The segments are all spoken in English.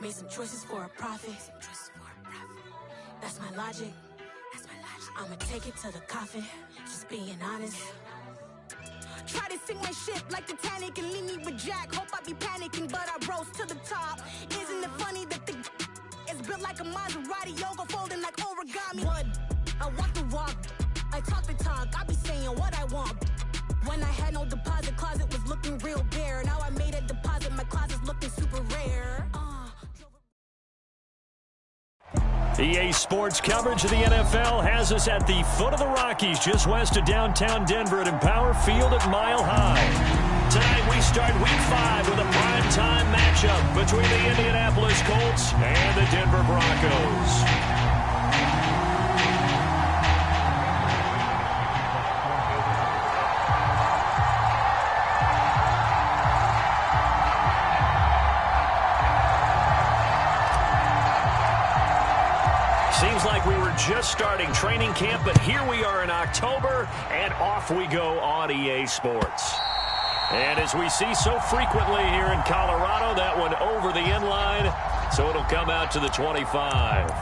Made some choices for a profit. That's my logic. I'ma take it to the coffin. Just being honest. Try to sing my ship like Titanic and leave me with Jack. Hope I be panicking, but I rose to the top. Isn't it funny that the is built like a Maserati, yoga folding like origami? What? I walk the walk, I talk the talk. I be saying what I want. When I had no deposit, closet was looking real bare. Now I made a deposit, my closet's looking super rare. EA Sports coverage of the NFL has us at the foot of the Rockies, just west of downtown Denver at Empower Field at Mile High. Tonight we start Week 5 with a primetime matchup between the Indianapolis Colts and the Denver Broncos. Seems like we were just starting training camp, but here we are in October, and off we go on EA Sports. And as we see so frequently here in Colorado, that one over the end line, so it'll come out to the 25.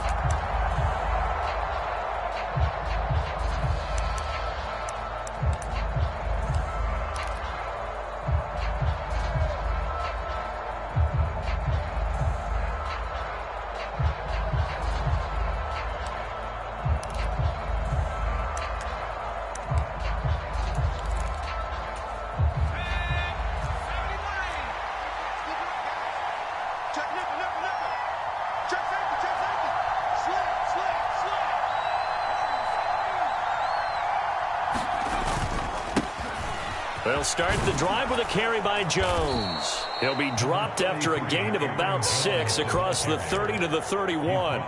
They'll start the drive with a carry by Jones. He'll be dropped after a gain of about 6 across the 30 to the 31.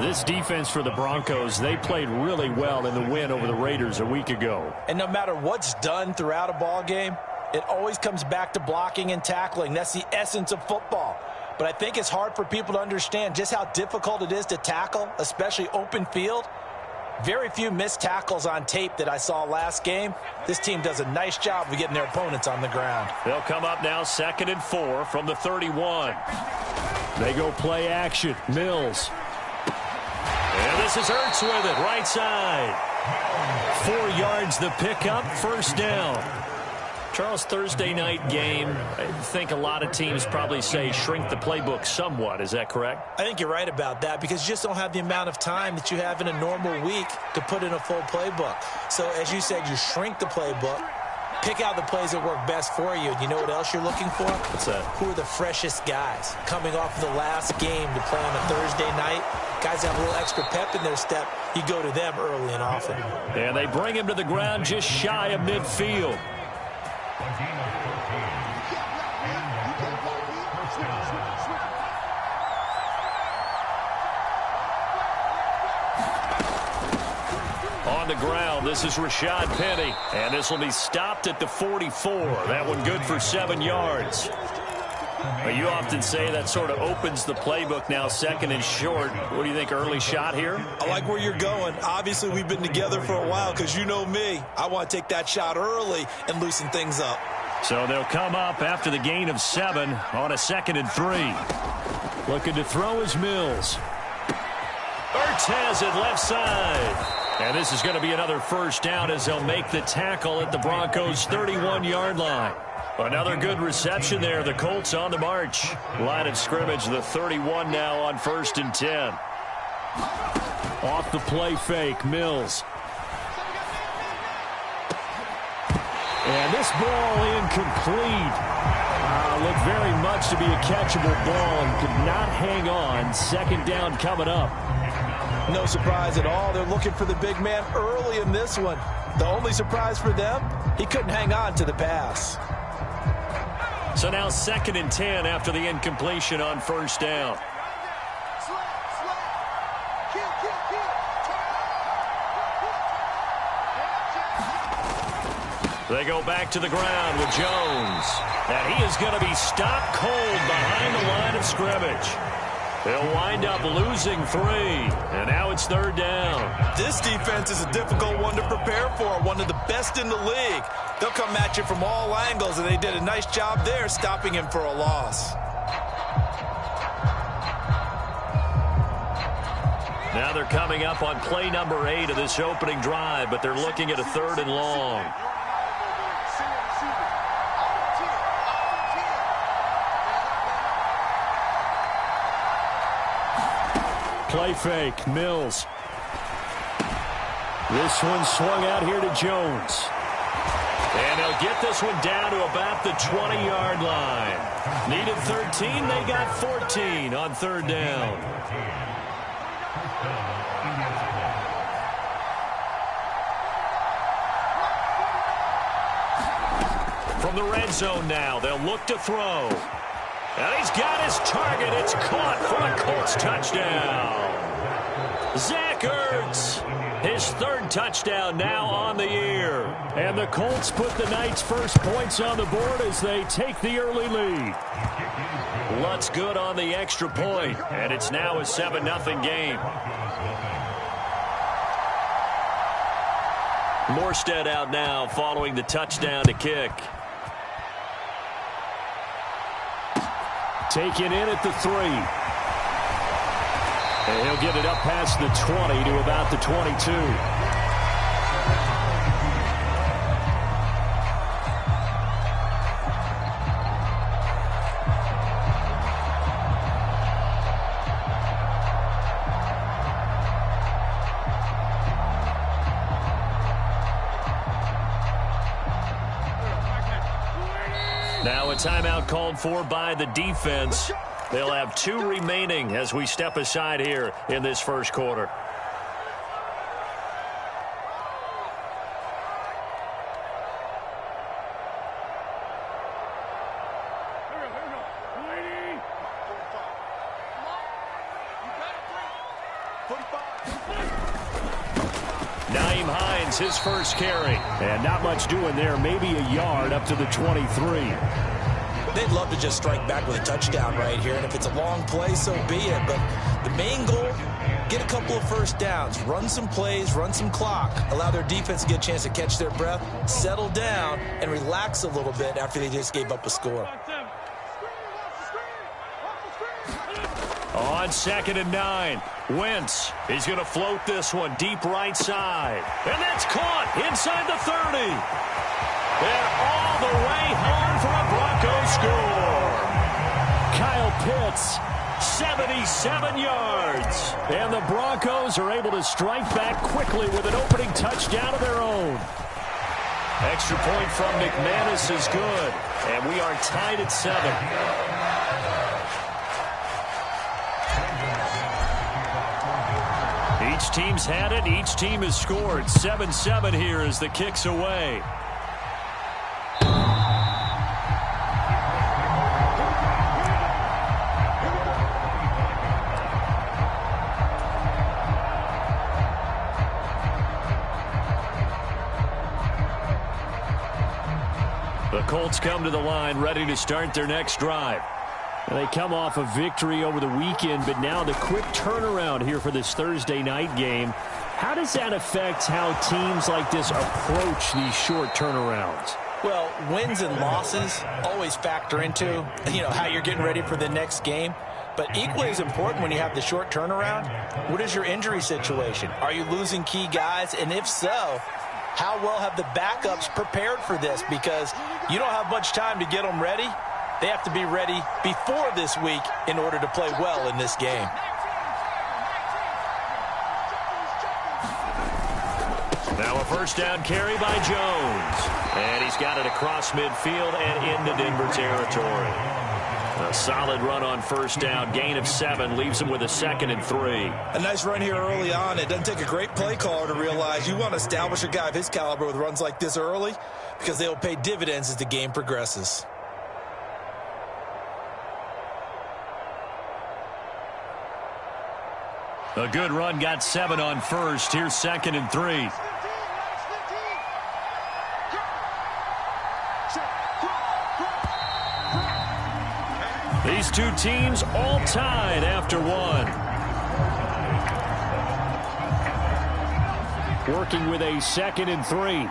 This defense for the Broncos, they played really well in the win over the Raiders a week ago. And no matter what's done throughout a ball game, it always comes back to blocking and tackling. That's the essence of football. But I think it's hard for people to understand just how difficult it is to tackle, especially open field. Very few missed tackles on tape that I saw last game. This team does a nice job of getting their opponents on the ground. They'll come up now 2nd and 4 from the 31. They go play action. Mills. And this is Ertz with it, right side. 4 yards the pickup, first down. Charles, Thursday night game, I think a lot of teams probably say shrink the playbook somewhat. Is that correct? I think you're right about that because you just don't have the amount of time that you have in a normal week to put in a full playbook. So, as you said, you shrink the playbook, pick out the plays that work best for you. And you know what else you're looking for? What's that? Who are the freshest guys coming off the last game to play on a Thursday night? Guys have a little extra pep in their step. You go to them early and often. And they bring him to the ground just shy of midfield. On the ground, this is Rashad Penny, and this will be stopped at the 44. That one good for 7 yards. Well, you often say that sort of opens the playbook now, 2nd and short. What do you think, early shot here? I like where you're going. Obviously, we've been together for a while because you know me. I want to take that shot early and loosen things up. So they'll come up after the gain of 7 on a 2nd and 3. Looking to throw is Mills. Ertz has it left side. And this is going to be another first down as they'll make the tackle at the Broncos' 31-yard line. Another good reception there. The Colts on the march. Line of scrimmage, the 31 now on 1st and 10. Off the play fake, Mills. And this ball incomplete. Looked very much to be a catchable ball and could not hang on. 2nd down coming up. No surprise at all. They're looking for the big man early in this one. The only surprise for them, he couldn't hang on to the pass. So now 2nd and 10 after the incompletion on 1st down. They go back to the ground with Jones. And he is going to be stopped cold behind the line of scrimmage. They'll wind up losing 3, and now it's 3rd down. This defense is a difficult one to prepare for, one of the best in the league. They'll come at you from all angles, and they did a nice job there stopping him for a loss. Now they're coming up on play number 8 of this opening drive, but they're looking at a 3rd and long. Play fake, Mills. This one swung out here to Jones. And they'll get this one down to about the 20-yard line. Needed 13, they got 14 on 3rd down. From the red zone now, they'll look to throw. And he's got his target. It's caught for a Colts touchdown. Zach Ertz, his 3rd touchdown now on the year. And the Colts put the Knights' first points on the board as they take the early lead. Lutz good on the extra point, and it's now a 7-0 game. Morstead out now following the touchdown to kick. Taken in at the 3. And he'll get it up past the 20 to about the 22. Now a timeout called for by the defense. They'll have 2 remaining as we step aside here in this first quarter. Nyheim Hines, his first carry. And not much doing there, maybe a yard up to the 23. They'd love to just strike back with a touchdown right here, and if it's a long play, so be it. But the main goal, get a couple of first downs, run some plays, run some clock, allow their defense to get a chance to catch their breath, settle down, and relax a little bit after they just gave up a score. On 2nd and 9, Wentz. He's going to float this one deep right side. And that's caught inside the 30. And all the way home for a Broncos score. Kyle Pitts, 77 yards. And the Broncos are able to strike back quickly with an opening touchdown of their own. Extra point from McManus is good. And we are tied at 7. Each team's had it. Each team has scored. 7-7 here as the kick's away. The Colts come to the line ready to start their next drive. They come off a victory over the weekend, but now the quick turnaround here for this Thursday night game. How does that affect how teams like this approach these short turnarounds? Well, wins and losses always factor into, how you're getting ready for the next game. But equally as important when you have the short turnaround, what is your injury situation? Are you losing key guys? And if so, how well have the backups prepared for this? Because you don't have much time to get them ready. They have to be ready before this week in order to play well in this game. Now a first down carry by Jones. And he's got it across midfield and into Denver territory. A solid run on first down. Gain of 7 leaves him with a 2nd and 3. A nice run here early on. It doesn't take a great play caller to realize you want to establish a guy of his caliber with runs like this early because they will pay dividends as the game progresses. A good run, got 7 on first. Here's 2nd and 3. These two teams all tied after 1. Working with a 2nd and 3.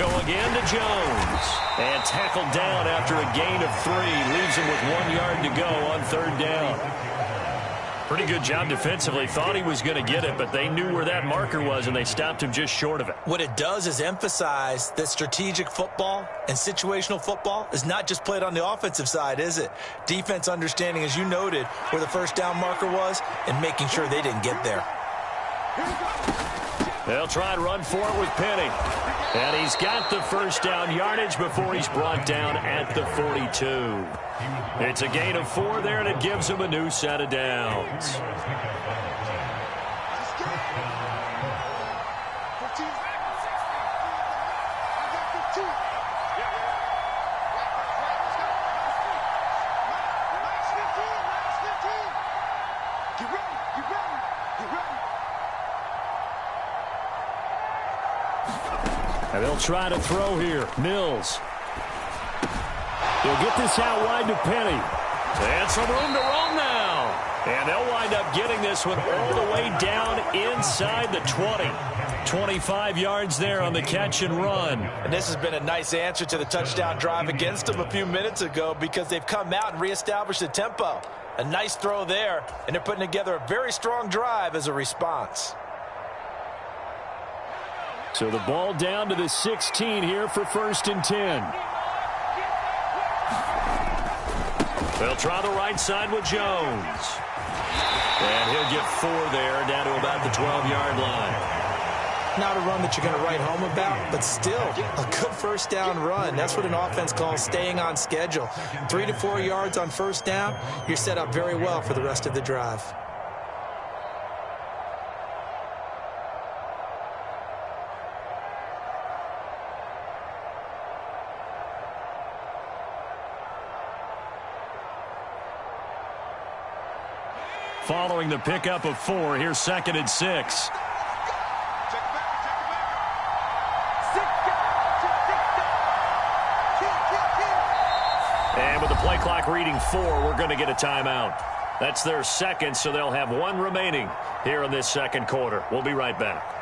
go again to Jones. And tackled down after a gain of 3. Leaves him with 1 yard to go on third down. Pretty good job defensively. Thought he was going to get it, but they knew where that marker was, and they stopped him just short of it. What it does is emphasize that strategic football and situational football is not just played on the offensive side, is it? Defense understanding, as you noted, where the first down marker was and making sure they didn't get there. They'll try and run for it with Penny. And he's got the first down yardage before he's brought down at the 42. It's a gain of 4 there, and it gives him a new set of downs. And they'll try to throw here. Mills. He'll get this out wide to Penny. And some room to roam now. And they'll wind up getting this one all the way down inside the 20. 25 yards there on the catch and run. And this has been a nice answer to the touchdown drive against them a few minutes ago because they've come out and reestablished the tempo. A nice throw there, and they're putting together a very strong drive as a response. So the ball down to the 16 here for 1st and 10. They'll try the right side with Jones. And he'll get 4 there, down to about the 12-yard line. Not a run that you're going to write home about, but still a good first down run. That's what an offense calls staying on schedule. 3 to 4 yards on first down, you're set up very well for the rest of the drive. Following the pickup of 4, here's 2nd and 6. And with the play clock reading 4, we're going to get a timeout. That's their second, so they'll have 1 remaining here in this second quarter. We'll be right back.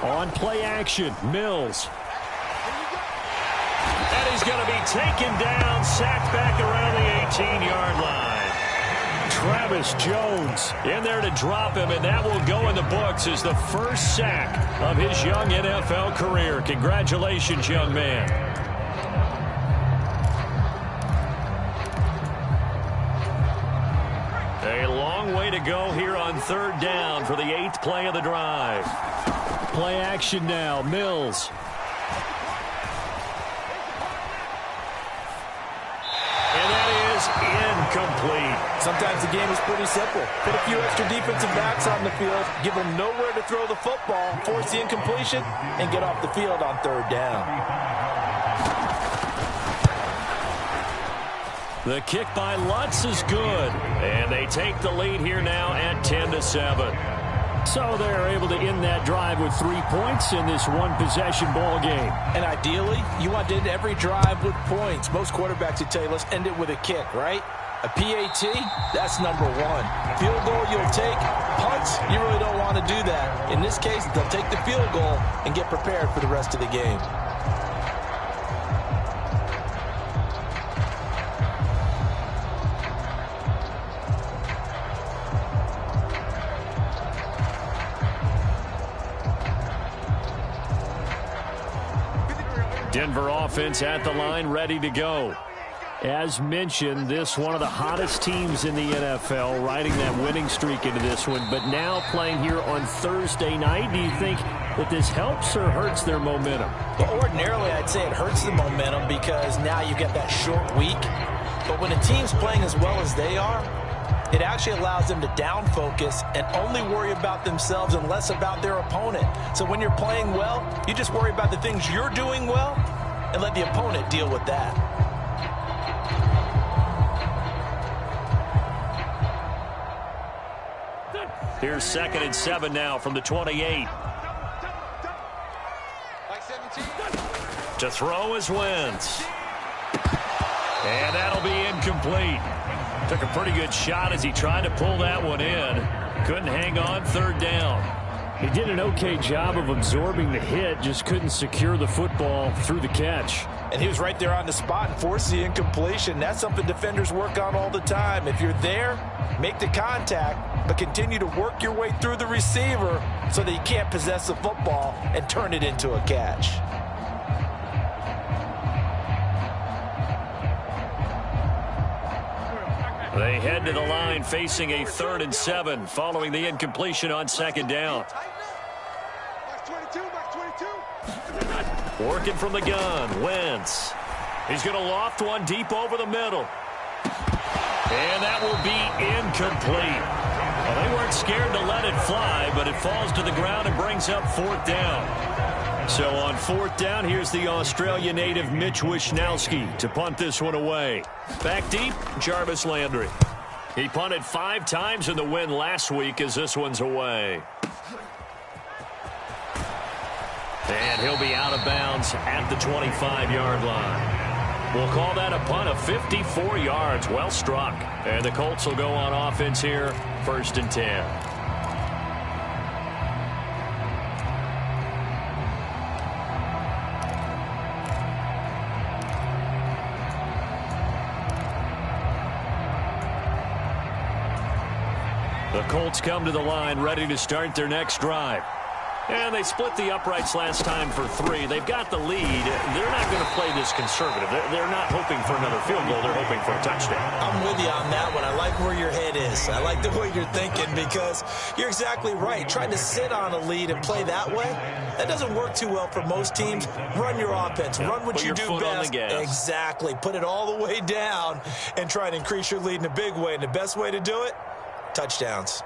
On play action, Mills. And he's going to be taken down, sacked back around the 18-yard line. Travis Jones in there to drop him, and that will go in the books as the first sack of his young NFL career. Congratulations, young man. A long way to go here on third down for the 8th play of the drive. Play action now, Mills. And that is incomplete. Sometimes the game is pretty simple. Put a few extra defensive backs on the field, give them nowhere to throw the football, force the incompletion, and get off the field on third down. The kick by Lutz is good. And they take the lead here now at 10-7. So they're able to end that drive with 3 points in this one-possession ball game. And ideally, you want to end every drive with points. Most quarterbacks would tell you, let's end it with a kick, right? A PAT, that's number 1. Field goal you'll take. Punts, you really don't want to do that. In this case, they'll take the field goal and get prepared for the rest of the game. Denver offense at the line, ready to go. As mentioned, this one of the hottest teams in the NFL, riding that winning streak into this one, but now playing here on Thursday night. Do you think that this helps or hurts their momentum? Well, ordinarily, I'd say it hurts the momentum because now you get that short week. But when a team's playing as well as they are, it actually allows them to down focus and only worry about themselves and less about their opponent. So when you're playing well, you just worry about the things you're doing well and let the opponent deal with that. Here's 2nd and 7 now from the 28. To throw is Wentz. And that'll be incomplete. Took a pretty good shot as he tried to pull that one in. Couldn't hang on 3rd down. He did an okay job of absorbing the hit, just couldn't secure the football through the catch. And he was right there on the spot and forced the incompletion. That's something defenders work on all the time. If you're there, make the contact, but continue to work your way through the receiver so that you can't possess the football and turn it into a catch. They head to the line facing a 3rd and 7 following the incompletion on 2nd down. Working from the gun, Wentz. He's going to loft one deep over the middle. And that will be incomplete. Well, they weren't scared to let it fly, but it falls to the ground and brings up 4th down. So on 4th down, here's the Australia native Mitch Wishnowski to punt this one away. Back deep, Jarvis Landry. He punted 5 times in the win last week as this one's away. And he'll be out of bounds at the 25-yard line. We'll call that a punt of 54 yards. Well struck. And the Colts will go on offense here, 1st and 10. The Colts come to the line ready to start their next drive. And they split the uprights last time for 3. They've got the lead. They're not going to play this conservative. They're not hoping for another field goal. They're hoping for a touchdown. I'm with you on that one. I like where your head is. I like the way you're thinking because you're exactly right. Trying to sit on a lead and play that way, that doesn't work too well for most teams. Run your offense. Run what you do best. Exactly. Put it all the way down and try and increase your lead in a big way. And the best way to do it, touchdowns.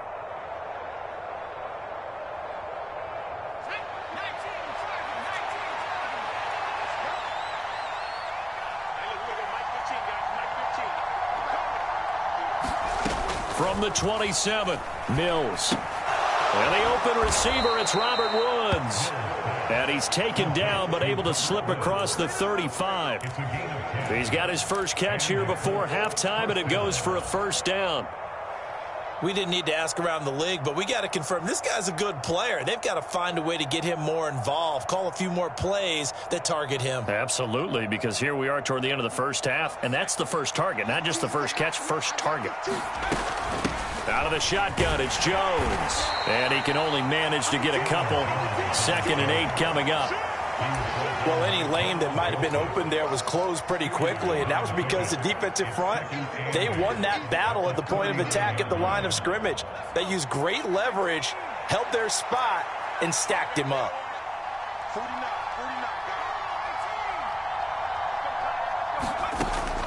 From the 27, Mills. And the open receiver, it's Robert Woods. And he's taken down, but able to slip across the 35. He's got his first catch here before halftime, and it goes for a 1st down. We didn't need to ask around the league, but we got to confirm this guy's a good player. They've got to find a way to get him more involved, call a few more plays that target him. Absolutely, because here we are toward the end of the first half, and that's the first target, not just the first catch, first target. Out of the shotgun, it's Jones. And he can only manage to get a couple. 2nd and 8 coming up. Well, any lane that might have been open there was closed pretty quickly, and that was because the defensive front, they won that battle at the point of attack at the line of scrimmage. They used great leverage, held their spot, and stacked him up.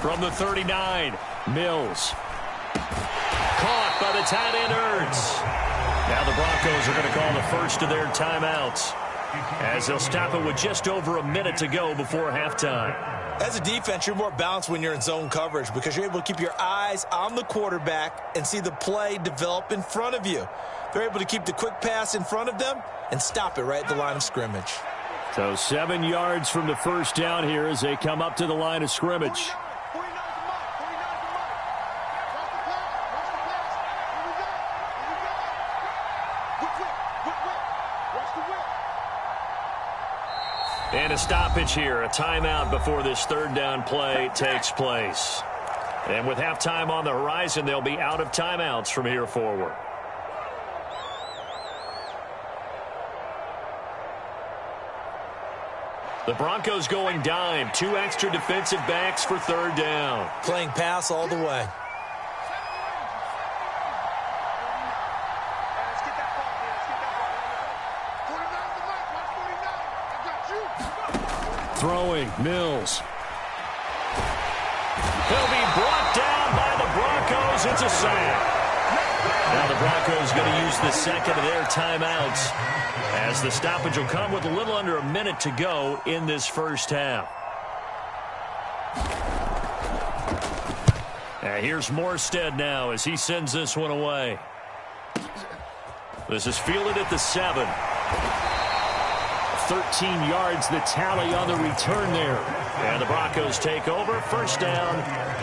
From the 39, Mills. Caught by the tight end, Ertz. Now the Broncos are going to call the first of their timeouts, as they'll stop it with just over a minute to go before halftime. As a defense, you're more balanced when you're in zone coverage because you're able to keep your eyes on the quarterback and see the play develop in front of you. They're able to keep the quick pass in front of them and stop it right at the line of scrimmage. So 7 yards from the 1st down here as they come up to the line of scrimmage. And a stoppage here, a timeout before this 3rd down play takes place. And with halftime on the horizon, they'll be out of timeouts from here forward. The Broncos going dime. 2 extra defensive backs for 3rd down. Playing pass all the way. Throwing, Mills. He'll be brought down by the Broncos. It's a sack. Now the Broncos going to use the 2nd of their timeouts, as the stoppage will come with a little under a minute to go in this first half. And here's Morstead now as he sends this one away. This is fielded at the 7. 13 yards the tally on the return there. And the Broncos take over, first down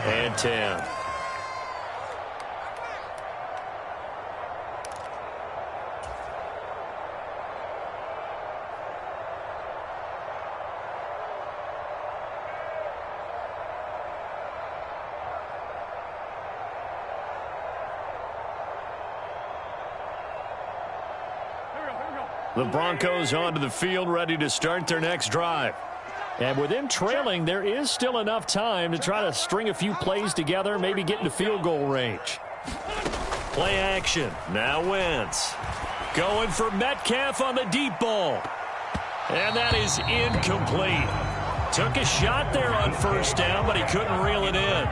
and 10. The Broncos onto the field, ready to start their next drive. And with them trailing, there is still enough time to try to string a few plays together, maybe get into field goal range. Play action. Now Wentz. Going for Metcalf on the deep ball. And that is incomplete. Took a shot there on first down, but he couldn't reel it in.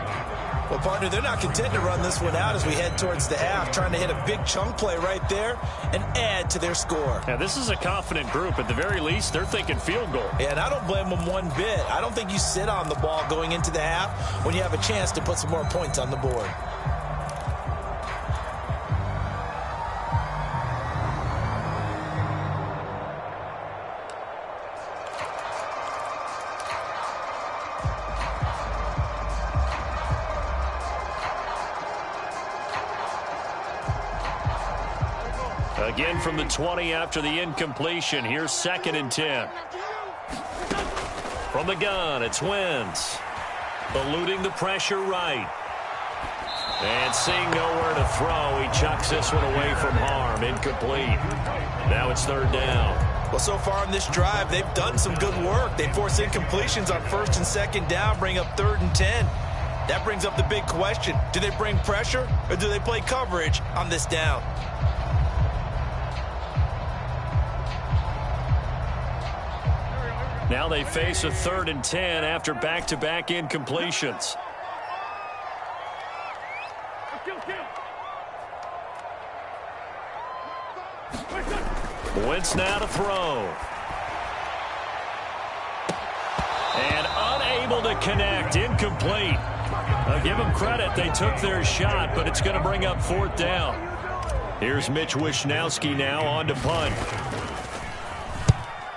Well, partner, they're not content to run this one out as we head towards the half, trying to hit a big chunk play right there and add to their score. Now, this is a confident group. At the very least, they're thinking field goal. Yeah, and I don't blame them one bit. I don't think you sit on the ball going into the half when you have a chance to put some more points on the board. Again from the 20 after the incompletion. Here's 2nd and 10. From the gun, it's Wentz. Eluding the pressure right. And seeing nowhere to throw, he chucks this one away from harm. Incomplete. Now it's 3rd down. Well, so far in this drive, they've done some good work. They force incompletions on 1st and 2nd down, bring up 3rd and 10. That brings up the big question. Do they bring pressure or do they play coverage on this down? Now they face a 3rd and 10 after back-to-back incompletions. Wentz now to throw. And unable to connect. Incomplete. I'll give them credit. They took their shot, but it's going to bring up 4th down. Here's Mitch Wishnowsky now on to punt.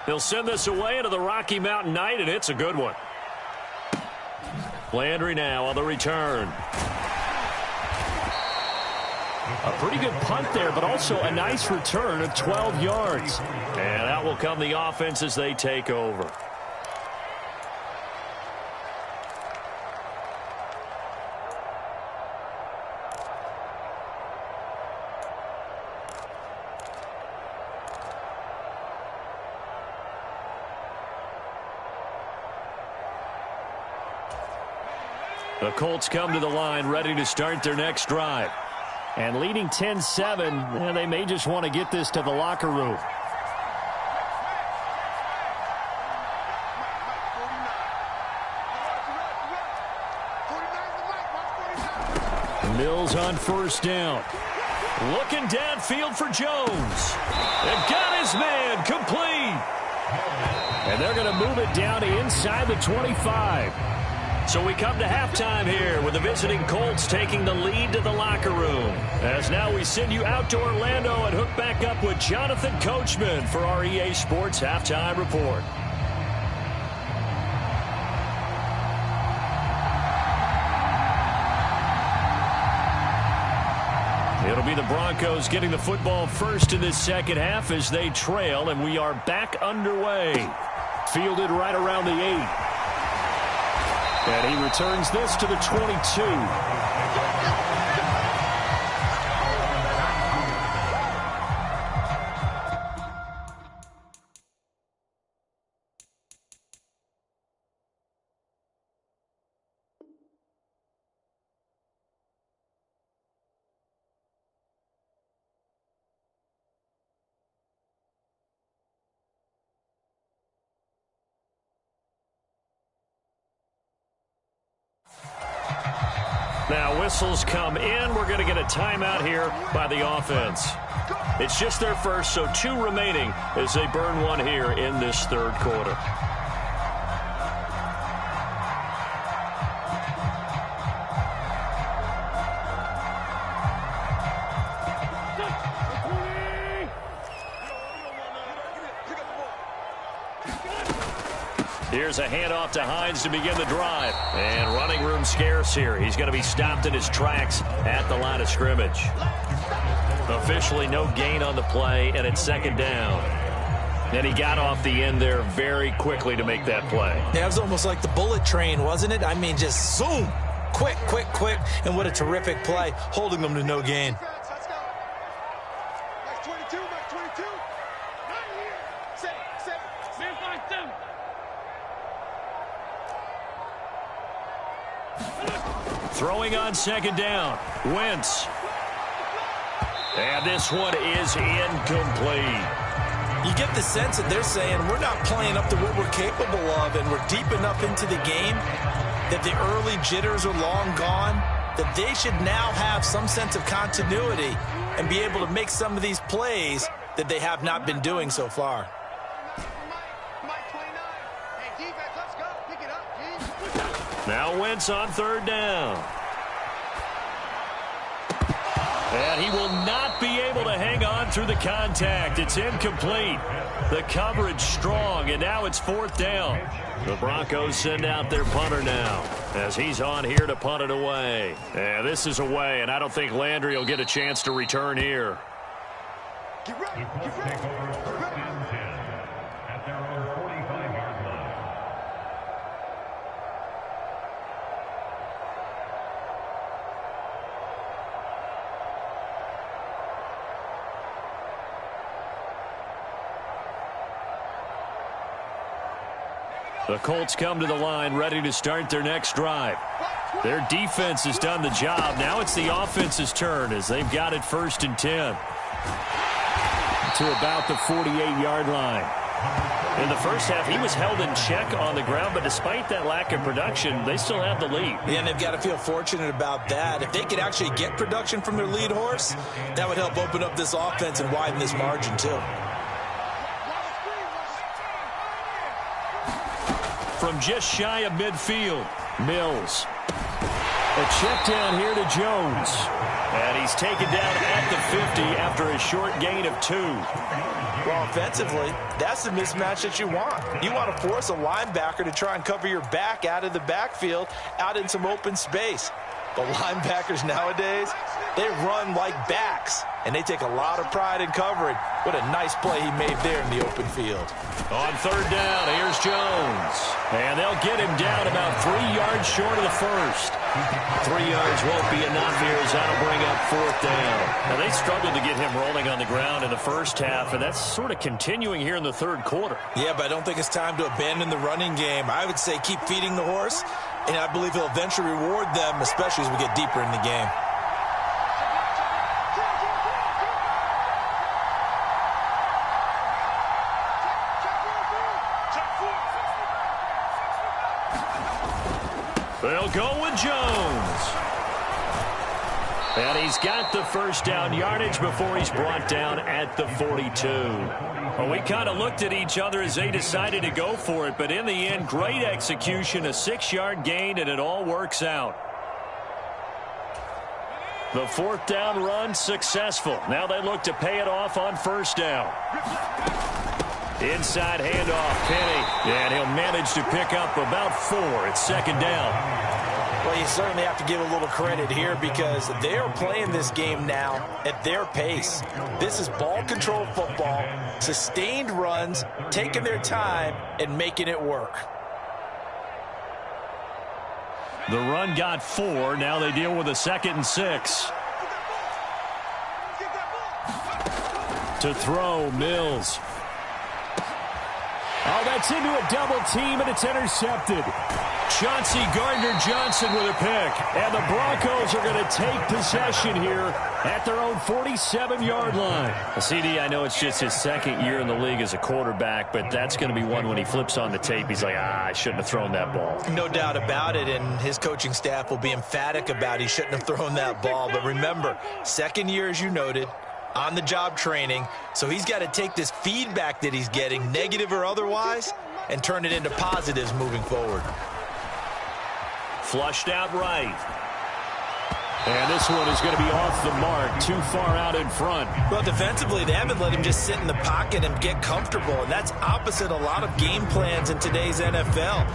They'll send this away into the Rocky Mountain Night, and it's a good one. Landry now on the return. A pretty good punt there, but also a nice return of 12 yards. And out will come the offense as they take over. The Colts come to the line, ready to start their next drive. And leading 10-7, they may just want to get this to the locker room. Mills on 1st down. Looking downfield for Jones. And got his man complete. And they're going to move it down to inside the 25. So we come to halftime here with the visiting Colts taking the lead to the locker room. As now we send you out to Orlando and hook back up with Jonathan Coachman for our EA Sports Halftime Report. It'll be the Broncos getting the football first in this second half as they trail, and we are back underway. Fielded right around the 8. And he returns this to the 22. Now whistles come in. We're going to get a timeout here by the offense. It's just their first, so 2 remaining as they burn one here in this 3rd quarter. Here's a handoff to Hines to begin the drive. And running room scarce here. He's going to be stopped in his tracks at the line of scrimmage. Officially no gain on the play, and it's second down. And he got off the end there very quickly to make that play. Yeah, it was almost like the bullet train, wasn't it? I mean, just zoom. Quick, quick, quick. And what a terrific play, holding them to no gain. Throwing on second down. Wentz. And this one is incomplete. You get the sense that they're saying we're not playing up to what we're capable of, and we're deep enough into the game that the early jitters are long gone, that they should now have some sense of continuity and be able to make some of these plays that they have not been doing so far. Now Wentz on third down. And he will not be able to hang on through the contact. It's incomplete. The coverage strong, and now it's fourth down. The Broncos send out their punter now as he's on here to punt it away. And this is away, and I don't think Landry will get a chance to return here. Get ready, get ready, get ready. At their own 45-yard line. The Colts come to the line ready to start their next drive. Their defense has done the job. Now it's the offense's turn as they've got it first and 10. To about the 48-yard line. In the first half, he was held in check on the ground, but despite that lack of production, they still have the lead. Yeah, and they've got to feel fortunate about that. If they could actually get production from their lead horse, that would help open up this offense and widen this margin too. From just shy of midfield, Mills. A check down here to Jones. And he's taken down at the 50 after a short gain of 2. Well, offensively, that's the mismatch that you want. You want to force a linebacker to try and cover your back out of the backfield, out in some open space. The linebackers nowadays, they run like backs, and they take a lot of pride in covering. What a nice play he made there in the open field. On third down, here's Jones. And they'll get him down about 3 yards short of the first. 3 yards won't be enough here as that'll bring up fourth down. Now, they struggled to get him rolling on the ground in the first half, and that's sort of continuing here in the third quarter. Yeah, but I don't think it's time to abandon the running game. I would say keep feeding the horse, and I believe he'll eventually reward them, especially as we get deeper in the game. They'll go with Jones. And he's got the first down yardage before he's brought down at the 42. Well, we kind of looked at each other as they decided to go for it, but in the end, great execution, a 6-yard gain, and it all works out. The fourth down run successful. Now they look to pay it off on first down. Inside handoff, Penny, and he'll manage to pick up about 4. It's second down. Well, you certainly have to give a little credit here because they are playing this game now at their pace. This is ball control football, sustained runs, taking their time and making it work. The run got 4. Now they deal with a 2nd and 6. To throw, Mills. Oh, that's into a double team, and it's intercepted. Chauncey Gardner-Johnson with a pick. And the Broncos are going to take possession here at their own 47-yard line. CD, I know it's just his second year in the league as a quarterback, but that's going to be one when he flips on the tape. He's like, I shouldn't have thrown that ball. No doubt about it, and his coaching staff will be emphatic about he shouldn't have thrown that ball. But remember, second year, as you noted, on-the-job training, so he's got to take this feedback that he's getting, negative or otherwise, and turn it into positives moving forward. Flushed out right. And this one is going to be off the mark, too far out in front. Well, defensively, they haven't let him just sit in the pocket and get comfortable, and that's opposite a lot of game plans in today's NFL.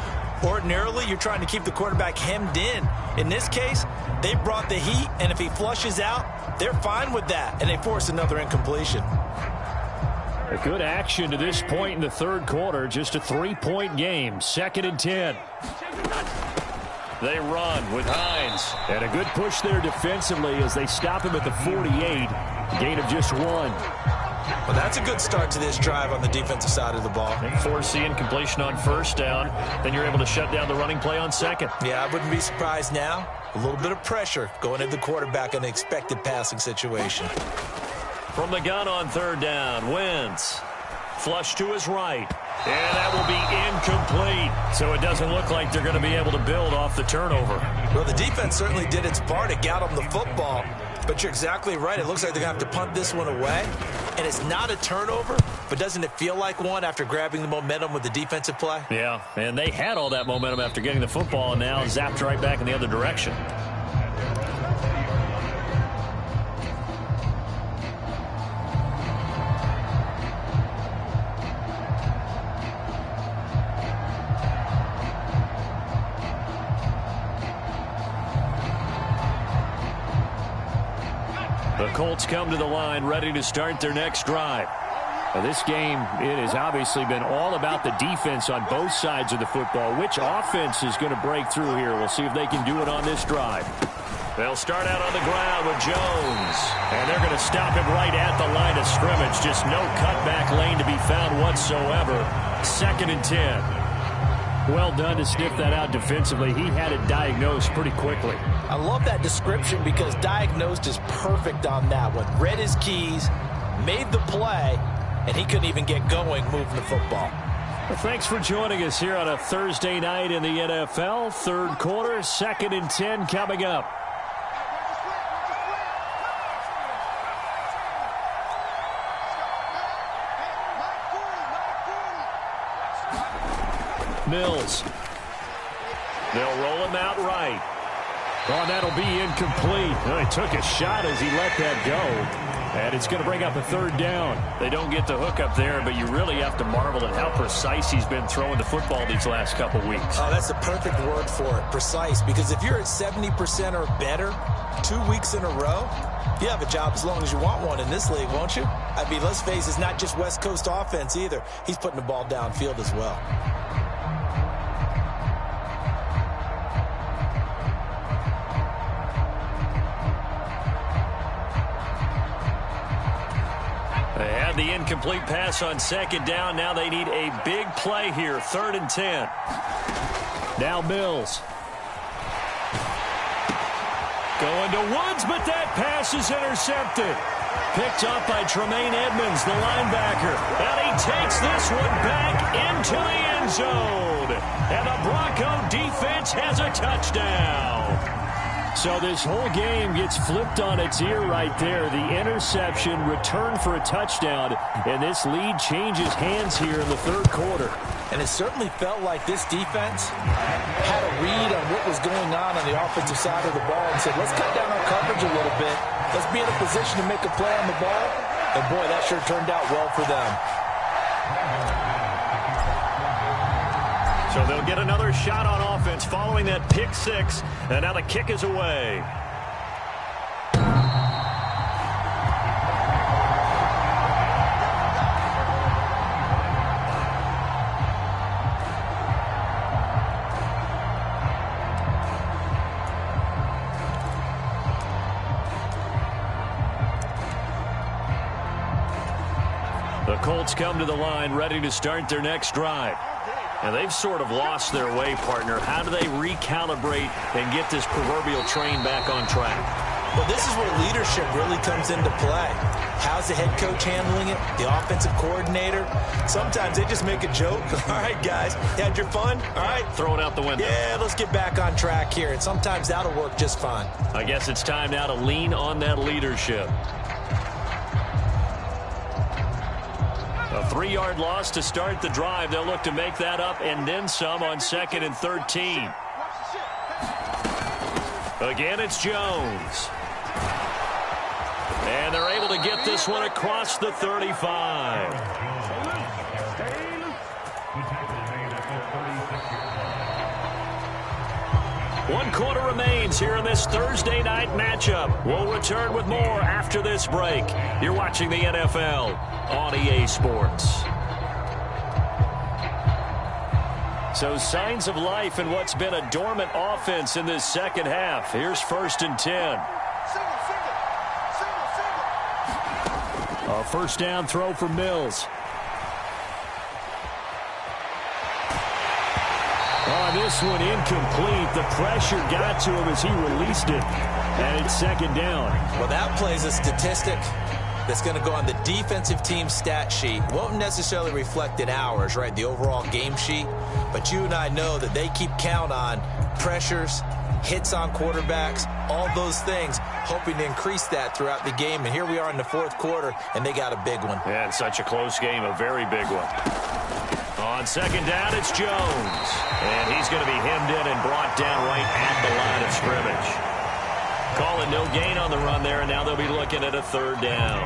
Ordinarily, you're trying to keep the quarterback hemmed in. In this case, they brought the heat, and if he flushes out, they're fine with that, and they force another incompletion. A good action to this point in the third quarter. Just a 3-point game. 2nd and 10. They run with Hines. And a good push there defensively as they stop him at the 48. Gain of just 1. Well, that's a good start to this drive on the defensive side of the ball. And force the incompletion on first down. Then you're able to shut down the running play on second. Yeah, I wouldn't be surprised now. A little bit of pressure going at the quarterback in the expected passing situation. From the gun on third down, Wentz. Flush to his right. And that will be incomplete. So it doesn't look like they're going to be able to build off the turnover. Well, the defense certainly did its part. It got them the football. But you're exactly right. It looks like they're going to have to punt this one away. And it's not a turnover, but doesn't it feel like one after grabbing the momentum with the defensive play? Yeah, and they had all that momentum after getting the football and now zapped right back in the other direction. The Colts come to the line ready to start their next drive. Now this game, it has obviously been all about the defense on both sides of the football. Which offense is going to break through here? We'll see if they can do it on this drive. They'll start out on the ground with Jones. And they're going to stop him right at the line of scrimmage. Just no cutback lane to be found whatsoever. 2nd and 10. Well done to sniff that out defensively. He had it diagnosed pretty quickly. I love that description because diagnosed is perfect on that one. Read his keys, made the play, and he couldn't even get going moving the football. Well, thanks for joining us here on a Thursday night in the NFL. Third quarter, 2nd and 10 coming up. Mills. They'll roll him out right. Oh, that'll be incomplete. Well, he took a shot as he let that go. And it's going to bring up a 3rd down. They don't get the hook up there, but you really have to marvel at how precise he's been throwing the football these last couple weeks. Oh, that's the perfect word for it, precise. Because if you're at 70% or better 2 weeks in a row, you have a job as long as you want one in this league, won't you? I mean, let's face it, it's not just West Coast offense either. He's putting the ball downfield as well. They had the incomplete pass on 2nd down. Now they need a big play here. 3rd and 10. Now Mills. Going to Woods, but that pass is intercepted. Picked up by Tremaine Edmonds, the linebacker. And he takes this one back into the end zone. And the Bronco defense has a touchdown. So this whole game gets flipped on its ear right there. The interception, return for a touchdown, and this lead changes hands here in the third quarter. And it certainly felt like this defense had a read on what was going on the offensive side of the ball and said, let's cut down our coverage a little bit. Let's be in a position to make a play on the ball. And, boy, that sure turned out well for them. So they'll get another shot on offense following that pick 6. And now the kick is away. The Colts come to the line ready to start their next drive. And they've sort of lost their way, partner. How do they recalibrate and get this proverbial train back on track? Well, this is where leadership really comes into play. How's the head coach handling it? The offensive coordinator? Sometimes they just make a joke. All right, guys, you had your fun? All right. Throw it out the window. Yeah, let's get back on track here. And sometimes that'll work just fine. I guess it's time now to lean on that leadership. A 3-yard loss to start the drive. They'll look to make that up and then some on 2nd and 13. Again, it's Jones. And they're able to get this one across the 35. One quarter remains here in this Thursday night matchup. We'll return with more after this break. You're watching the NFL on EA Sports. So signs of life in what's been a dormant offense in this second half. Here's 1st and 10. A first down throw for Mills. Oh, this one incomplete. The pressure got to him as he released it. And it's 2nd down. Well, that plays a statistic that's going to go on the defensive team stat sheet. Won't necessarily reflect in ours, right, the overall game sheet. But you and I know that they keep count on pressures, hits on quarterbacks, all those things, hoping to increase that throughout the game. And here we are in the 4th quarter, and they got a big one. Yeah, it's such a close game, a very big one. On 2nd down, it's Jones. And he's going to be hemmed in and brought down right at the line of scrimmage. Calling no gain on the run there, and now they'll be looking at a 3rd down.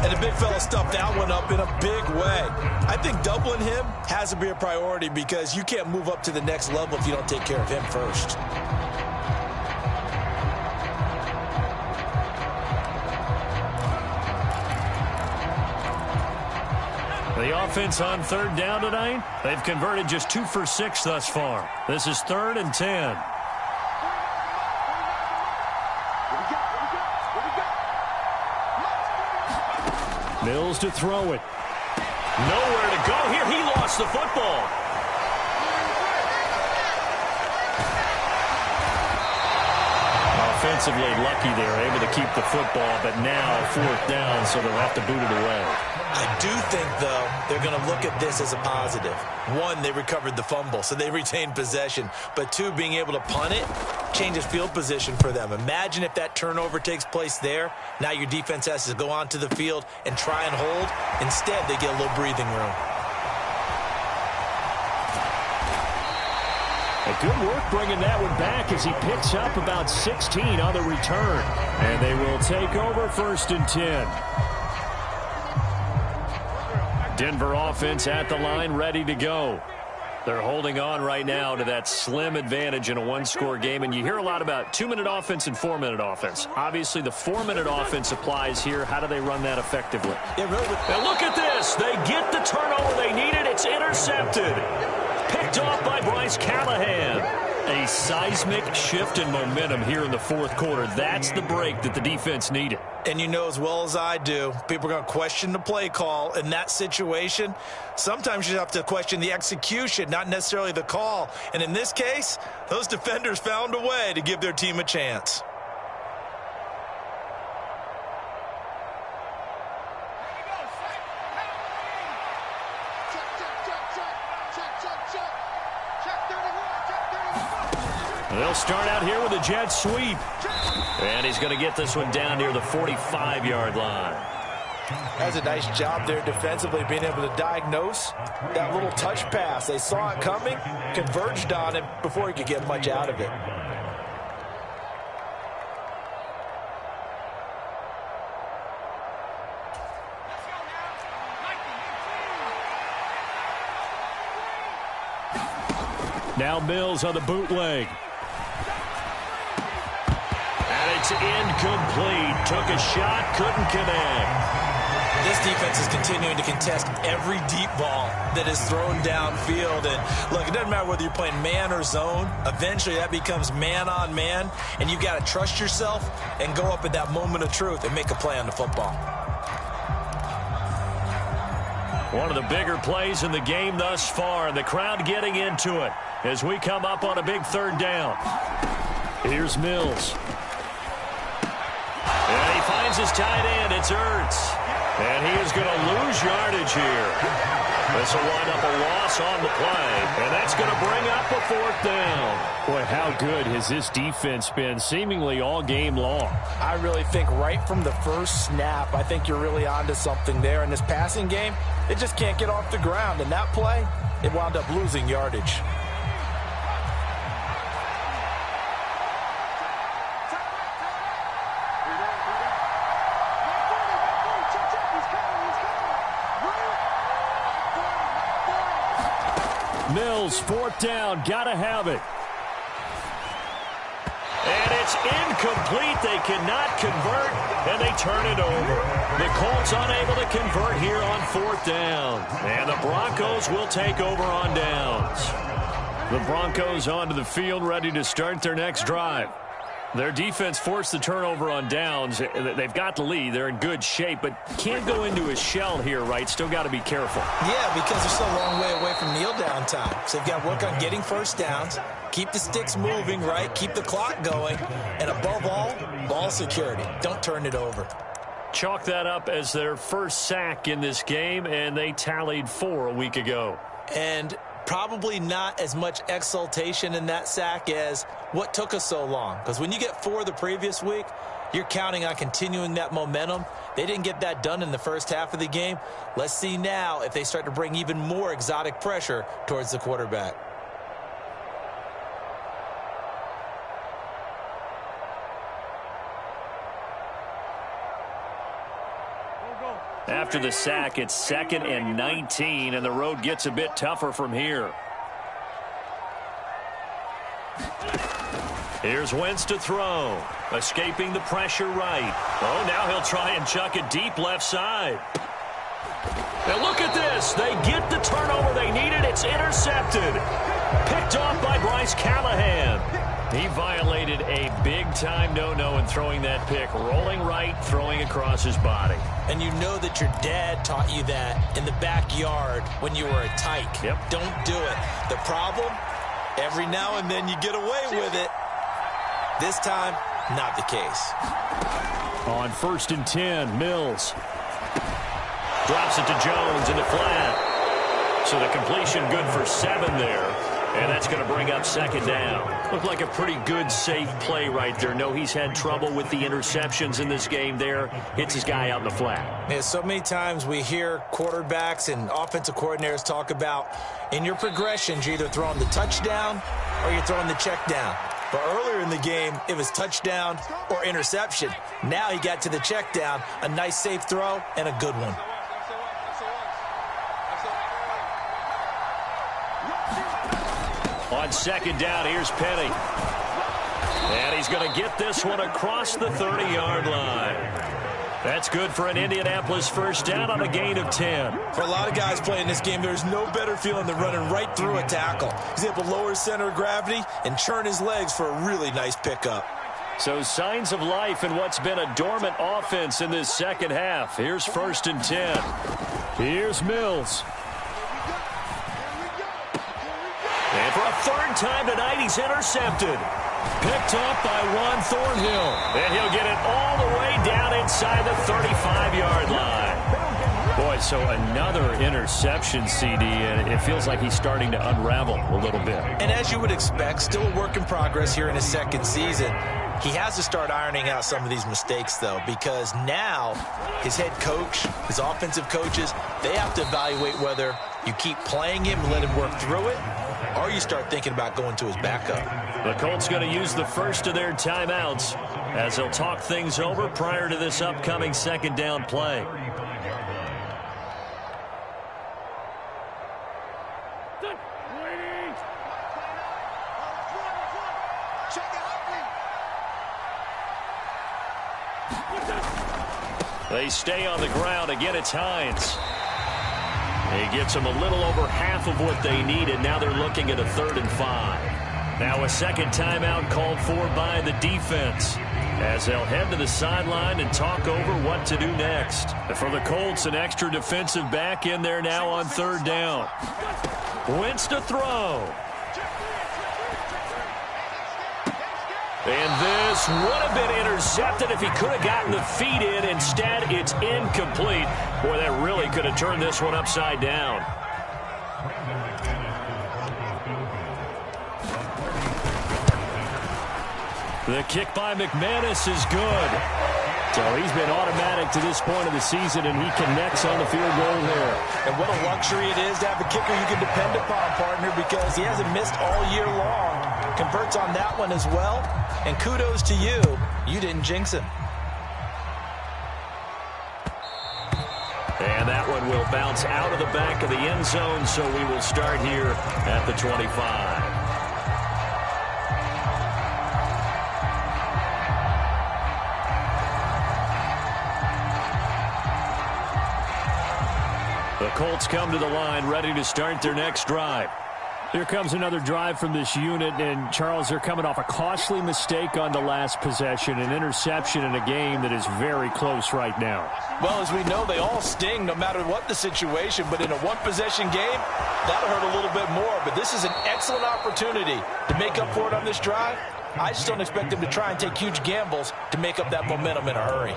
And the big fella stuffed that one up in a big way. I think doubling him has to be a priority because you can't move up to the next level if you don't take care of him first. The offense on 3rd down tonight, they've converted just 2 for 6 thus far. This is 3rd and 10. Mills to throw it. Nowhere to go here. He lost the football. Offensively lucky they're able to keep the football, but now 4th down, so they'll have to boot it away. I do think, though, they're going to look at this as a positive. 1, they recovered the fumble, so they retained possession. But 2, being able to punt it changes field position for them. Imagine if that turnover takes place there. Now your defense has to go onto the field and try and hold. Instead, they get a little breathing room. A good work bringing that one back as he picks up about 16 on the return. And they will take over 1st and 10. Denver offense at the line, ready to go. They're holding on right now to that slim advantage in a one-score game. And you hear a lot about 2-minute offense and 4-minute offense. Obviously, the 4-minute offense applies here. How do they run that effectively? Yeah, really. And look at this. They get the turnover they needed. It's intercepted. Picked off by Bryce Callahan. A seismic shift in momentum here in the 4th quarter. That's the break that the defense needed. And you know as well as I do, people are going to question the play call in that situation. Sometimes you have to question the execution, not necessarily the call. And in this case, those defenders found a way to give their team a chance. They'll start out here with a jet sweep. And he's going to get this one down near the 45-yard line. That's a nice job there defensively, being able to diagnose that little touch pass. They saw it coming, converged on it before he could get much out of it. Now Mills on the bootleg. And it's incomplete. Took a shot, couldn't connect. This defense is continuing to contest every deep ball that is thrown downfield. And look, it doesn't matter whether you're playing man or zone. Eventually that becomes man on man. And you've got to trust yourself and go up at that moment of truth and make a play on the football. One of the bigger plays in the game thus far. And the crowd getting into it as we come up on a big 3rd down. Here's Mills. And he finds his tight end. It's Ertz. And he is going to lose yardage here. This will wind up a loss on the play. And that's going to bring up a 4th down. Boy, how good has this defense been seemingly all game long? I really think right from the first snap, I think you're really onto something there. In this passing game, it just can't get off the ground. And that play, it wound up losing yardage. Mills, fourth down, gotta have it. And it's incomplete. They cannot convert, and they turn it over. The Colts unable to convert here on fourth down. And the Broncos will take over on downs. The Broncos onto the field, ready to start their next drive. Their defense forced the turnover on downs. They've got the lead. They're in good shape, but can't go into a shell here, right? Still got to be careful. Yeah, because they're still a long way away from kneel down time. So they've got to work on getting first downs, keep the sticks moving, right? Keep the clock going. And above all, ball security. Don't turn it over. Chalk that up as their first sack in this game, and they tallied 4 a week ago. And probably not as much exultation in that sack as what took us so long. Because when you get 4 the previous week, you're counting on continuing that momentum. They didn't get that done in the first half of the game. Let's see now if they start to bring even more exotic pressure towards the quarterback. After the sack, it's 2nd and 19, and the road gets a bit tougher from here. Here's Wentz to throw. Escaping the pressure right. Oh, now he'll try and chuck it deep left side. Now look at this. They get the turnover they needed. It's intercepted. Picked off by Bryce Callahan. He violated a big-time no-no in throwing that pick. Rolling right, throwing across his body. And you know that your dad taught you that in the backyard when you were a tyke. Yep. Don't do it. The problem, every now and then you get away with it. This time, not the case. On 1st and 10, Mills. Drops it to Jones in the flat. So the completion good for 7 there. And that's going to bring up 2nd down. Looked like a pretty good, safe play right there. No, he's had trouble with the interceptions in this game there. Hits his guy out in the flat. Yeah, so many times we hear quarterbacks and offensive coordinators talk about in your progressions, you're either throwing the touchdown or you're throwing the check down. But earlier in the game, it was touchdown or interception. Now he got to the check down, a nice safe throw, and a good one. On 2nd down, here's Penny. And he's going to get this one across the 30-yard line. That's good for an Indianapolis first down on a gain of 10. For a lot of guys playing this game, there's no better feeling than running right through a tackle. He's able to lower his center of gravity and churn his legs for a really nice pickup. So signs of life in what's been a dormant offense in this second half. Here's 1st and 10. Here's Mills. And for a 3rd time tonight, he's intercepted. Picked up by Juan Thornhill. And he'll get it all the way down inside the 35-yard line. Boy, so another interception, CD, and it feels like he's starting to unravel a little bit. And as you would expect, still a work in progress here in his 2nd season. He has to start ironing out some of these mistakes, though, because now his head coach, his offensive coaches, they have to evaluate whether you keep playing him and let him work through it, or you start thinking about going to his backup. The Colts going to use the first of their timeouts as they'll talk things over prior to this upcoming 2nd down play. They stay on the ground. Again, it's Hines. He gets them a little over half of what they needed. Now they're looking at a 3rd and 5. Now a 2nd timeout called for by the defense as they'll head to the sideline and talk over what to do next. For the Colts, an extra defensive back in there now on 3rd down. Wentz to throw. And this would have been intercepted if he could have gotten the feet in. Instead, it's incomplete. Boy, that really could have turned this one upside down. The kick by McManus is good. So he's been automatic to this point of the season, and he connects on the field goal there. And what a luxury it is to have a kicker you can depend upon, partner, because he hasn't missed all year long. Converts on that one as well. And kudos to you. You didn't jinx him. And that one one will bounce out of the back of the end zone, so we will start here at the 25. The Colts come to the line, ready to start their next drive. Here comes another drive from this unit, and Charles, they're coming off a costly mistake on the last possession, an interception in a game that is very close right now. Well, as we know, they all sting no matter what the situation, but in a one-possession game, that'll hurt a little bit more. But this is an excellent opportunity to make up for it on this drive. I just don't expect them to try and take huge gambles to make up that momentum in a hurry.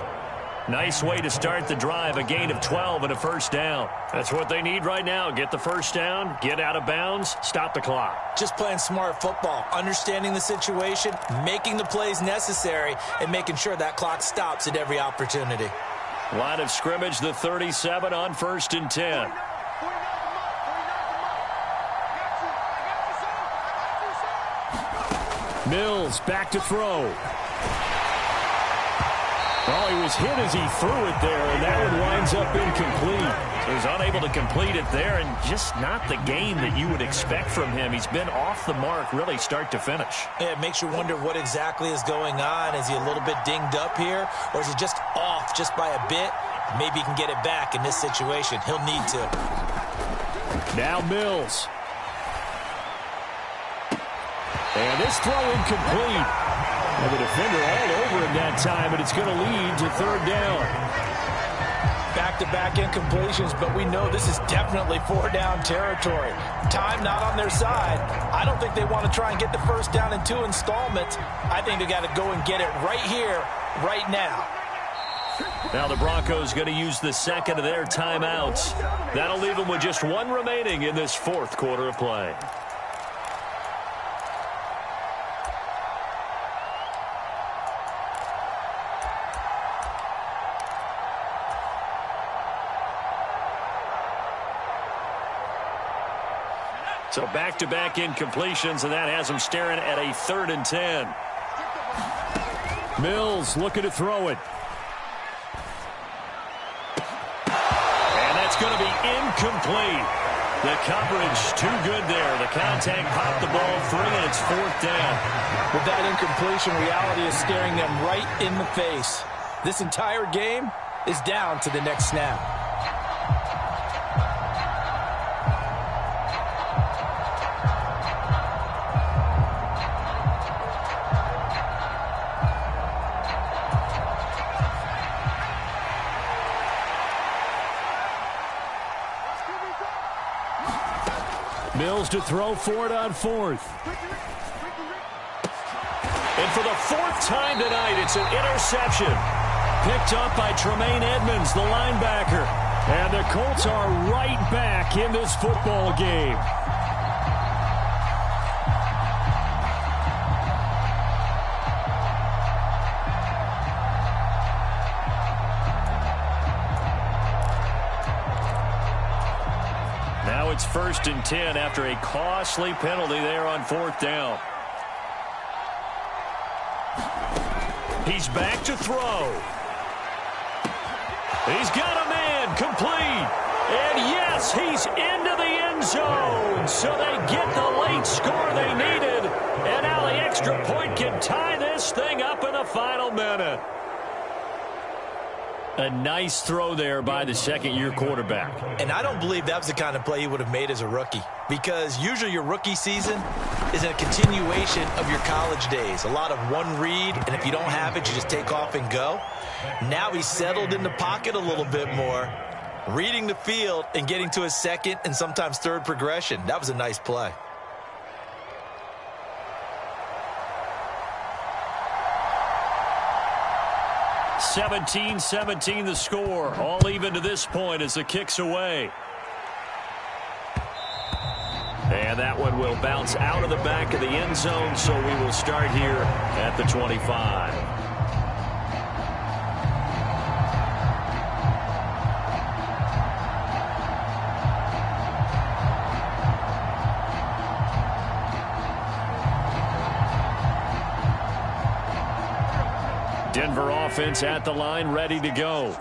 Nice way to start the drive, a gain of 12 and a first down. That's what they need right now. Get the first down, get out of bounds, stop the clock. Just playing smart football, understanding the situation, making the plays necessary, and making sure that clock stops at every opportunity. Line of scrimmage, the 37 on 1st and 10. Mills back to throw. Well, he was hit as he threw it there, and that one winds up incomplete. So he's unable to complete it there, and just not the game that you would expect from him. He's been off the mark, really, start to finish. Yeah, it makes you wonder what exactly is going on. Is he a little bit dinged up here, or is he just off just by a bit? Maybe he can get it back in this situation. He'll need to. Now Mills. And this throw incomplete. And the defender all over him that time, but it's going to lead to 3rd down. Back-to-back incompletions, but we know this is definitely 4-down territory. Time not on their side. I don't think they want to try and get the first down in 2 installments. I think they got to go and get it right here, right now. Now the Broncos going to use the second of their timeouts. That'll leave them with just 1 remaining in this 4th quarter of play. So back-to-back incompletions, and that has them staring at a 3rd and 10. Mills looking to throw it. And that's going to be incomplete. The coverage too good there. The contact popped the ball free, and it's 4th down. With that incompletion, reality is staring them right in the face. This entire game is down to the next snap. Mills to throw for it on 4th. And for the 4th time tonight, it's an interception. Picked up by Tremaine Edmonds, the linebacker. And the Colts are right back in this football game. Now it's 1st and 10 after a costly penalty there on 4th down. He's back to throw. He's got a man complete. And yes, he's into the end zone. So they get the late score they needed. And now the extra point can tie this thing up in the final minute. A nice throw there by the second-year quarterback. And I don't believe that was the kind of play he would have made as a rookie, because usually your rookie season is a continuation of your college days. A lot of one read, and if you don't have it, you just take off and go. Now he's settled in the pocket a little bit more, reading the field and getting to his second and sometimes third progression. That was a nice play. (17-17) the score. All even to this point as the kick's away. And that one will bounce out of the back of the end zone, so we will start here at the 25. Denver offense at the line, ready to go.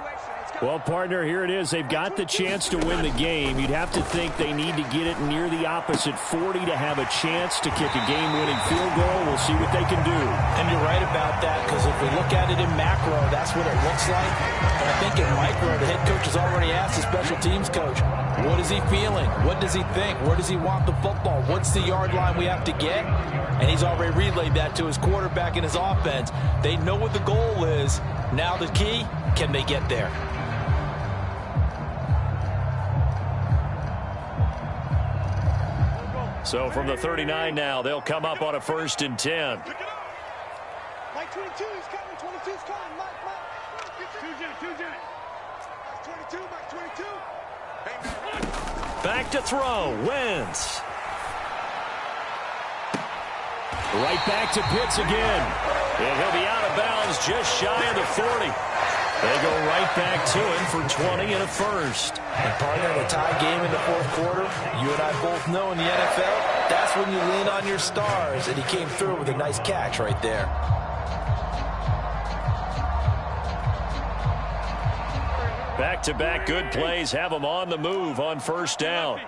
Well, partner, here it is. They've got the chance to win the game. You'd have to think they need to get it near the opposite 40 to have a chance to kick a game-winning field goal. We'll see what they can do. And you're right about that, because if we look at it in macro, that's what it looks like. But I think in micro, the head coach has already asked the special teams coach, what is he feeling? What does he think? Where does he want the football? What's the yard line we have to get? And he's already relayed that to his quarterback and his offense. They know what the goal is. Now the key, can they get there? So from the 39 now, they'll come up on a 1st and 10. Mike 22 is coming. 22 is coming. Mike. 22. Mike 22. Back to throw. Wentz. Right back to Pitts again. And he'll be out of bounds just shy of the 40. They go right back to him for 20 and a first. And partner, in a tie game in the fourth quarter, you and I both know in the NFL, that's when you lean on your stars. And he came through with a nice catch right there. Back-to-back good plays have them on the move on 1st down.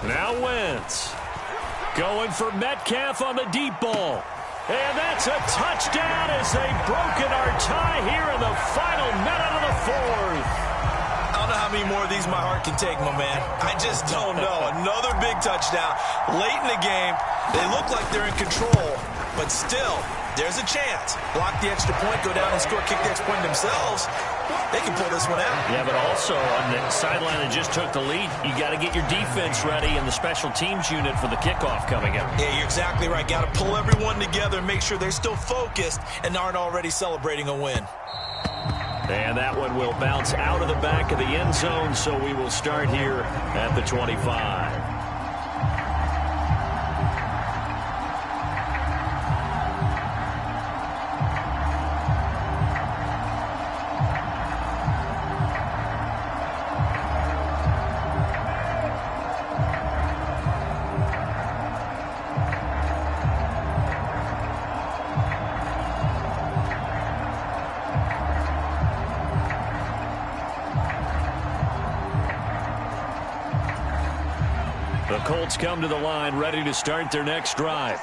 Now Wentz going for Metcalf on the deep ball. And that's a touchdown as they've broken our tie here in the final minute of the fourth. I don't know how many more of these my heart can take, my man. I just don't know. Another big touchdown. Late in the game, they look like they're in control, but still, there's a chance. Block the extra point, go down and score, kick the extra point themselves. They can pull this one out. Yeah, but also on the sideline that just took the lead, you got to get your defense ready and the special teams unit for the kickoff coming up. Yeah, you're exactly right. Got to pull everyone together and make sure they're still focused and aren't already celebrating a win. And that one will bounce out of the back of the end zone, so we will start here at the 25. Colts come to the line ready to start their next drive.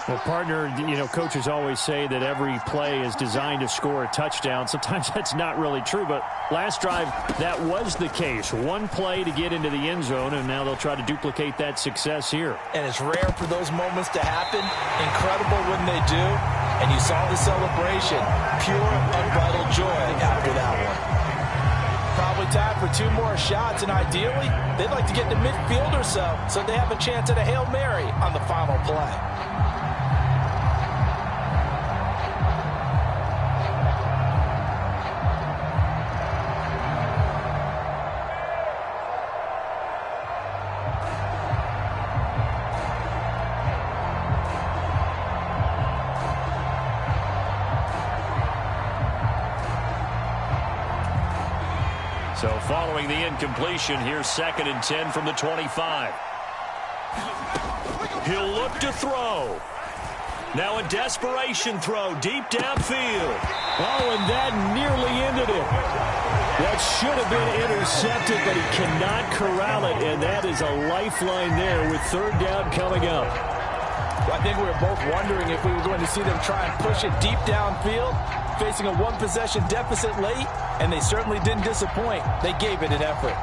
Well, partner, you know, coaches always say that every play is designed to score a touchdown. Sometimes that's not really true, but last drive, that was the case. One play to get into the end zone, and now they'll try to duplicate that success here. And it's rare for those moments to happen. Incredible when they do. And you saw the celebration. Pure, unbridled joy after that one. Probably time for 2 more shots, and ideally, they'd like to get to midfield or so they have a chance at a Hail Mary on the final play. So following the incompletion, here's 2nd and 10 from the 25. He'll look to throw. Now a desperation throw deep downfield. Oh, and that nearly ended it. That should have been intercepted, but he cannot corral it, and that is a lifeline there with 3rd down coming up. Well, I think we were both wondering if we were going to see them try and push it deep downfield, facing a 1-possession deficit late, and they certainly didn't disappoint. They gave it an effort.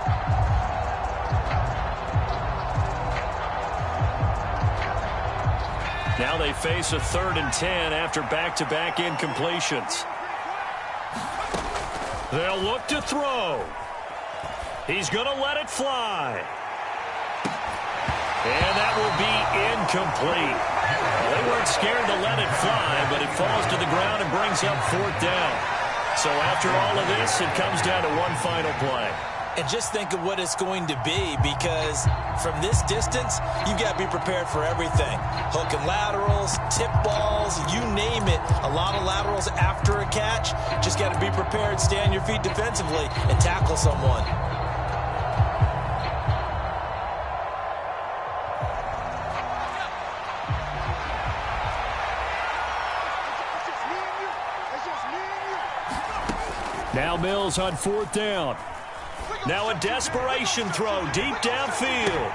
Now they face a 3rd and 10 after back-to-back incompletions. They'll look to throw. He's going to let it fly. And that will be incomplete. Well, they weren't scared to let it fly, but it falls to the ground and brings up 4th down. So after all of this, it comes down to one final play. And just think of what it's going to be, because from this distance, you've got to be prepared for everything. Hook and laterals, tip balls, you name it. A lot of laterals after a catch. Just got to be prepared, stay on your feet defensively, and tackle someone. Now Mills on 4th down. Now a desperation throw deep downfield.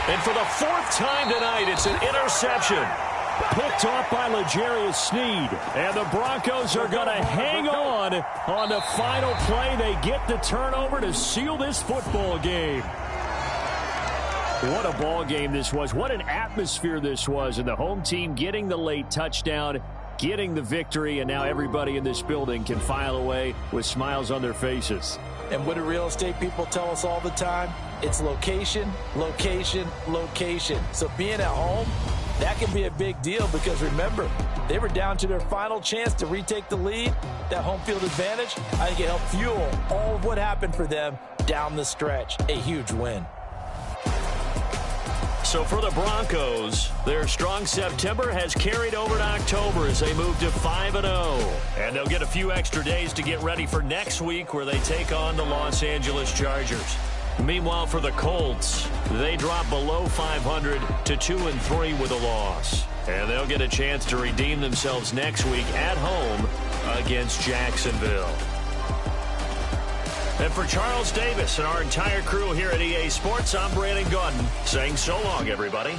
And for the 4th time tonight, it's an interception. Picked off by L'Jarius Sneed. And the Broncos are going to hang on the final play. They get the turnover to seal this football game. What a ball game this was. What an atmosphere this was. And the home team getting the late touchdown, getting the victory, and now everybody in this building can file away with smiles on their faces. And what do real estate people tell us all the time? It's location, location, location. So being at home, that can be a big deal because, remember, they were down to their final chance to retake the lead. That home field advantage, I think it helped fuel all of what happened for them down the stretch. A huge win. So for the Broncos, their strong September has carried over to October as they move to 5-0. And they'll get a few extra days to get ready for next week where they take on the Los Angeles Chargers. Meanwhile, for the Colts, they drop below 500 to 2-3 with a loss. And they'll get a chance to redeem themselves next week at home against Jacksonville. And for Charles Davis and our entire crew here at EA Sports, I'm Brandon Gaudin saying so long, everybody.